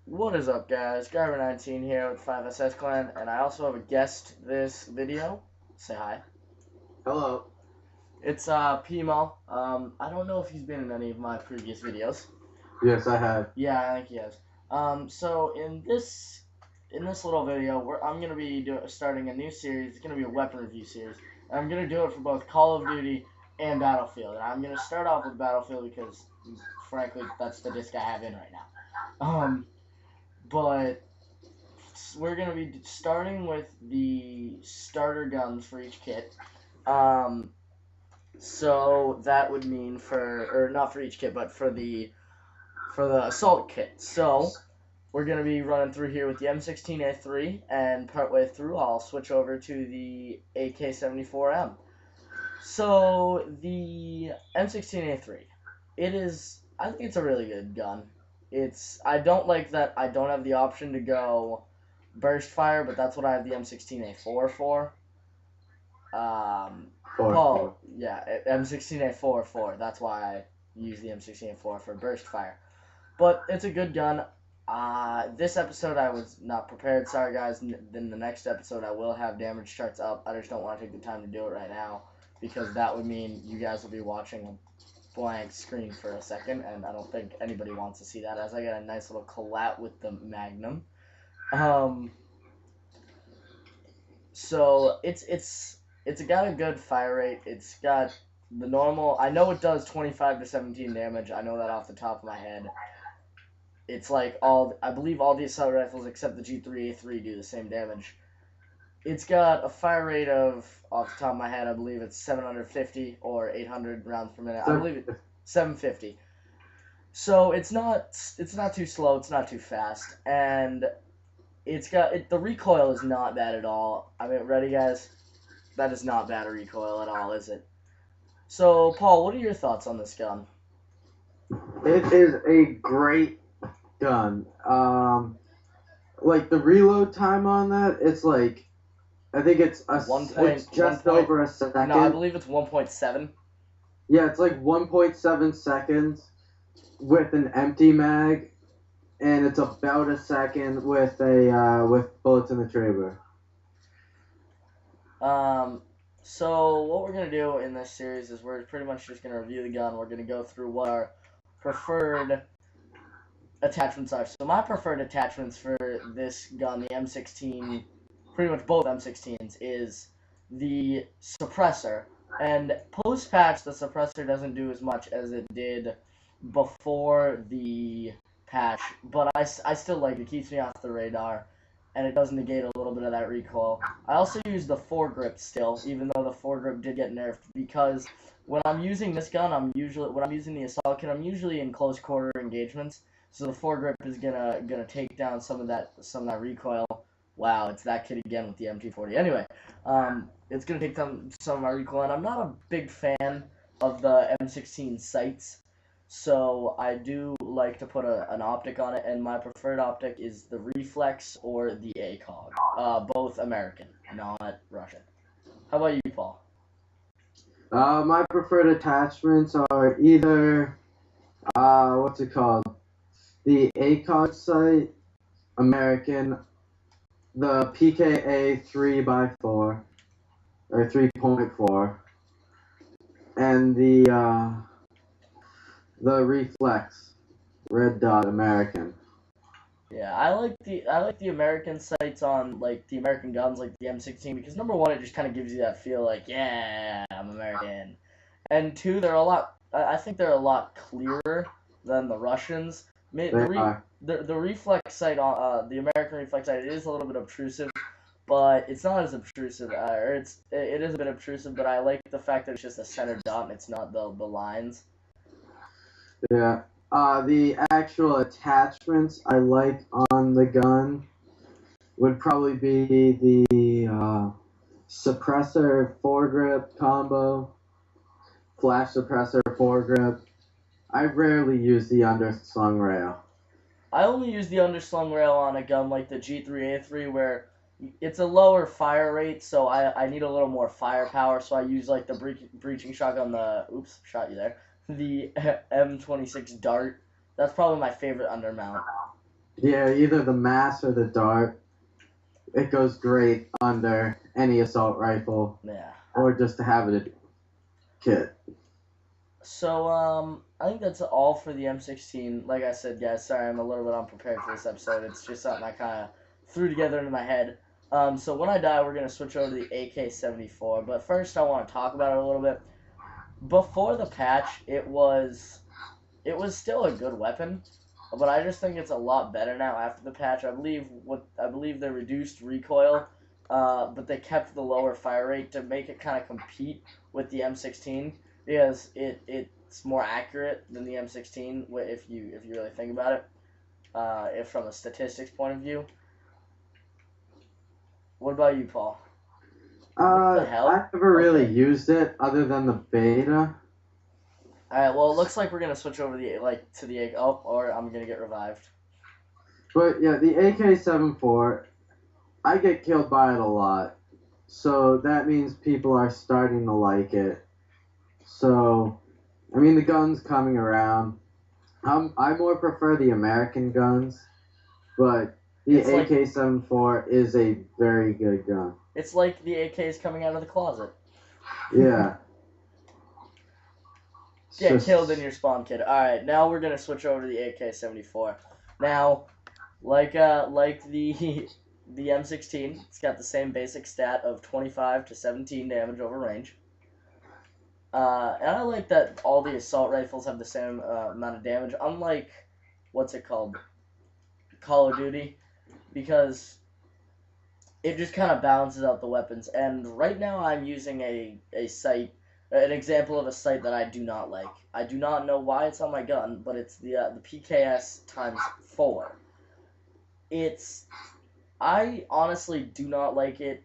What is up, guys? Garber19 here with 5SS Clan, and I also have a guest this video. Say hi. Hello. It's Pimo. I don't know if he's been in any of my previous videos. Yes, I have. Yeah, I think he has. So in this little video, I'm gonna be starting a new series. It's gonna be a weapon review series, and I'm gonna do it for both Call of Duty and Battlefield. And I'm gonna start off with Battlefield because, frankly, that's the disc I have in right now. But we're going to be starting with the starter guns for each kit. So that would mean or not for each kit, but for the assault kit. So we're going to be running through here with the M16A3, and partway through I'll switch over to the Ak-74M. So the M16A3, I think it's a really good gun. I don't like that I don't have the option to go burst fire, but that's what I have the M16A4 for. Paul, yeah, M16A4 for. That's why I use the M16A4 for burst fire. But it's a good gun. This episode I was not prepared. Sorry, guys. Then the next episode I will have damage charts up. I just don't want to take the time to do it right now because that would mean you guys will be watching a blank screen for a second, and I don't think anybody wants to see that, as I got a nice little collat with the Magnum. So it's got a good fire rate. It's got the normal. I know it does 25 to 17 damage. I know that off the top of my head. It's like I believe all the assault rifles except the G3A3 do the same damage. It's got a fire rate of, off the top of my head, I believe it's 750 or 800 rounds per minute. I believe it's 750. So it's not too slow. It's not too fast, and the recoil is not bad at all. I mean, ready, guys? That is not bad a recoil at all, is it? So, Paul, what are your thoughts on this gun? It is a great gun. Like the reload time on that, it's like, I think it's just over a second. No, I believe it's 1.7. Yeah, it's like 1.7 seconds with an empty mag, and it's about a second with with bullets in the chamber. So what we're going to do in this series is we're pretty much just going to review the gun. We're going to go through what our preferred attachments are. So my preferred attachments for this gun, the M16, pretty much both M16s, is the suppressor. And post-patch, the suppressor doesn't do as much as it did before the patch, but I still like it. It keeps me off the radar, and it does negate a little bit of that recoil. I also use the foregrip still, even though the foregrip did get nerfed, because when I'm using this gun, when I'm using the assault kit, I'm usually in close quarter engagements, so the foregrip is gonna take down some of that recoil. Wow, it's that kid again with the MT40. Anyway, it's gonna take down some of my recoil, and I'm not a big fan of the M16 sights. So I do like to put an optic on it, and my preferred optic is the Reflex or the ACOG. Both American, not Russian. How about you, Paul? My preferred attachments are either, what's it called? The ACOG sight, American, the PKA 3x4, or 3.4, and the Reflex, red dot, American. Yeah, I like the American sights on like the American guns, like the M16, because number one, it just kind of gives you that feel like, yeah, I'm American, and two, I think they're a lot clearer than the Russians. The reflex sight on the American reflex sight, it is a little bit obtrusive, but it's not as obtrusive. It is a bit obtrusive, but I like the fact that it's just a center dot and it's not the lines. Yeah. The actual attachments I like on the gun would probably be the suppressor foregrip combo, flash suppressor foregrip. I rarely use the underslung rail. I only use the underslung rail on a gun like the G3A3 where it's a lower fire rate, so I need a little more firepower, so I use like the breaching shotgun, oops, shot you there, the M26 Dart. That's probably my favorite undermount. Yeah, either the mass or the dart. It goes great under any assault rifle. Yeah. Or just to have it a kit. So, I think that's all for the M16. Like I said, guys, sorry I'm a little bit unprepared for this episode. It's just something I kind of threw together into my head. So when I die, we're going to switch over to the AK-74. But first, I want to talk about it a little bit. Before the patch, it was still a good weapon, but I just think it's a lot better now after the patch. I believe they reduced recoil, but they kept the lower fire rate to make it kind of compete with the M16 because it's more accurate than the M16 if you really think about it, if from a statistics point of view. What about you, Paul? What the hell? I never really Okay. used it other than the beta. Alright, well, it looks like we're gonna switch over to the or I'm gonna get revived. But yeah, the AK-74, I get killed by it a lot. So that means people are starting to like it. So, I mean, the gun's coming around. I more prefer the American guns, but the It's like AK-74 is a very good gun. It's like the AK's coming out of the closet. Yeah. Get killed in your spawn kit. Alright, now we're gonna switch over to the AK-74. Now, like the the M16, it's got the same basic stat of 25 to 17 damage over range. And I like that all the assault rifles have the same amount of damage, unlike, what's it called? Call of Duty, because it just kind of balances out the weapons. And right now I'm using a sight, an example of a sight that I do not like. I do not know why it's on my gun, but it's the PKS times 4. I honestly do not like it,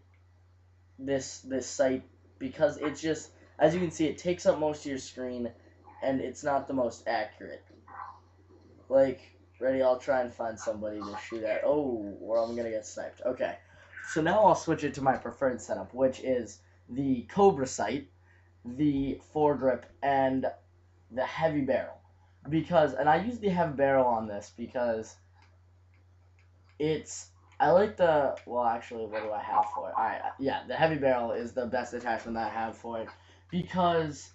this sight, because it's just, as you can see, it takes up most of your screen, and it's not the most accurate. Like, ready, I'll try and find somebody to shoot at. Oh, or I'm gonna get sniped. Okay. So now I'll switch it to my preferred setup, which is the Cobra sight, the foregrip, and the heavy barrel. And I use the heavy barrel on this because I like well, actually, what do I have for it? Alright, yeah, the heavy barrel is the best attachment that I have for it because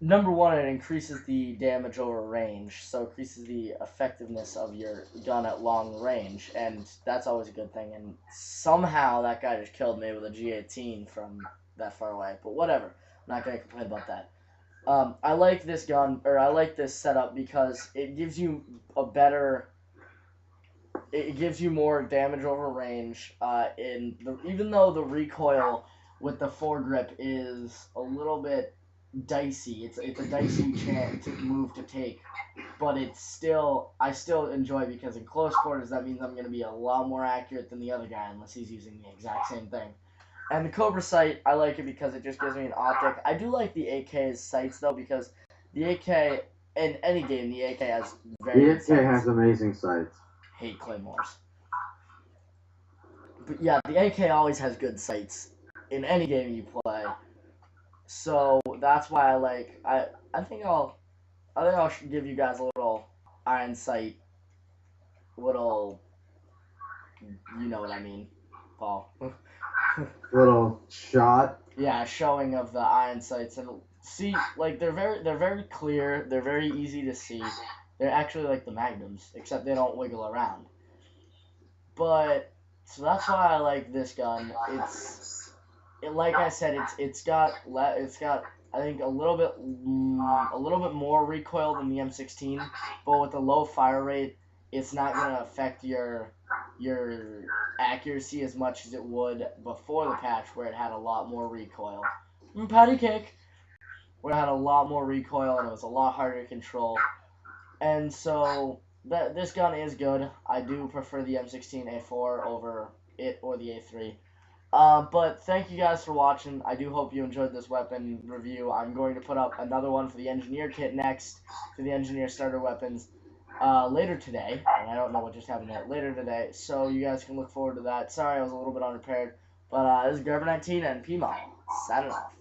number one, it increases the damage over range, so it increases the effectiveness of your gun at long range, and that's always a good thing. And somehow that guy just killed me with a G18 from that far away, but whatever. I'm not gonna complain about that. I like this gun, or I like this setup because it gives you it gives you more damage over range. Even though the recoil with the foregrip is a little bit dicey. It's a dicey move to take, but I still enjoy because in close quarters that means I'm going to be a lot more accurate than the other guy unless he's using the exact same thing. And the Cobra sight, I like it because it just gives me an optic. I do like the AK's sights though because the AK in any game the AK has very The good AK sights. has amazing sights. Hate claymores. But yeah, the AK always has good sights in any game you play. So that's why I think I'll give you guys a little iron sight, little, you know what I mean, Paul. Little shot. Yeah, showing of the iron sights, and see, like they're very clear. They're very easy to see. They're actually like the magnums, except they don't wiggle around. But so that's why I like this gun. Like I said, it's got I think a little bit more recoil than the M16, but with a low fire rate, it's not gonna affect your accuracy as much as it would before the patch, where it had a lot more recoil. Patty cake, where it had a lot more recoil and it was a lot harder to control. And so this gun is good. I do prefer the M16A4 over it or the A3. But thank you guys for watching. I do hope you enjoyed this weapon review. I'm going to put up another one for the engineer kit next, for the engineer starter weapons, later today. And I don't know what just happened yet. Later today, so you guys can look forward to that. Sorry I was a little bit unprepared. But this is Gerber19 and P-Mall, signing off.